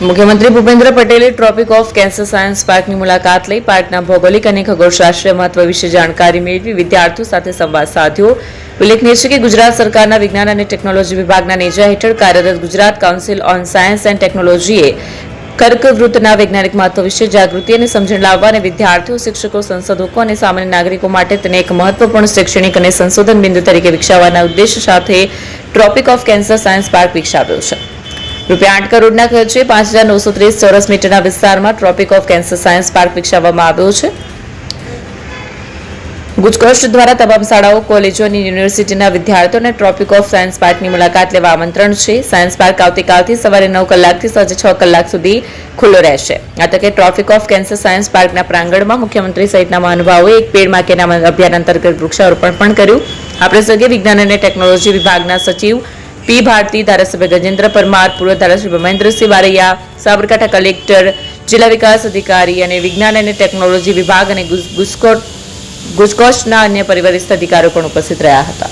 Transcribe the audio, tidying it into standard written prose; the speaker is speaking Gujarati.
મુખ્યમંત્રી ભૂપેન્દ્ર પટેલે ટ્રોપિક ઓફ કેન્સર સાયન્સ પાર્કની મુલાકાત લઈ પાર્કના ભૌગોલિક અને ખગોળશાસ્ત્રીય મહત્વ વિશે જાણકારી મેળવી વિદ્યાર્થીઓ સાથે સંવાદ સાધ્યો. ઉલ્લેખનીય છે કે ગુજરાત સરકારના વિજ્ઞાન અને ટેકનોલોજી વિભાગના નેજા હેઠળ કાર્યરત Gujarat council on science and ટેકનોલોજીએ કર્કવૃતના વૈજ્ઞાનિક મહત્વ વિશે જાગૃતિ અને સમજણ લાવવા અને વિદ્યાર્થીઓ, શિક્ષકો, સંશોધકો અને સામાન્ય નાગરિકો માટે તેને એક મહત્વપૂર્ણ શૈક્ષણિક અને સંશોધન બિંદુ તરીકે વિકસાવવાના ઉદ્દેશ સાથે tropic of cancer science park વિકસાવ્યો છે. ₹8 કરોડના ખર્ચે 5,930 ચોરસ મીટરના વિસ્તારમાં tropic of cancer science park વિકસાવવામાં આવ્યો છે. ગુજકોસ્ટ દ્વારા તમામ શાળાઓ, કોલેજો અને યુનિવર્સિટીના વિદ્યાર્થીઓને ટ્રોપિક ઓફ સાયન્સ પાર્કની મુલાકાત લેવા આમંત્રણ છે. સાયન્સ પાર્ક આવતીકાલથી સવારે 9 કલાકથી સાંજે 6 કલાક સુધી ખુલ્લો રહેશે. આ તકે ટ્રોપિક ઓફ કેન્સર સાયન્સ પાર્કના પ્રાંગણમાં મુખ્યમંત્રી સહિતના મહાનુભાવોએ એક પેડ માં કે નામ અભિયાન અંતર્ગત વૃક્ષારોપણ પણ કર્યું. આ પ્રસંગે વિજ્ઞાન અને ટેકનોલોજી વિભાગના સચિવ પી ભારતી, ધારાસભ્ય ગજેન્દ્ર પરમાર, પૂર્વ ધારાસભ્ય મહેન્દ્રસિંહ બારૈયા, સાબરકાંઠા કલેક્ટર, જિલ્લા વિકાસ અધિકારી અને વિજ્ઞાન અને ટેકનોલોજી વિભાગ અને ગુજકોસ્ટના અન્ય પરિવરિષ્ઠ અધિકારીઓ પણ ઉપસ્થિત રહ્યા હતા.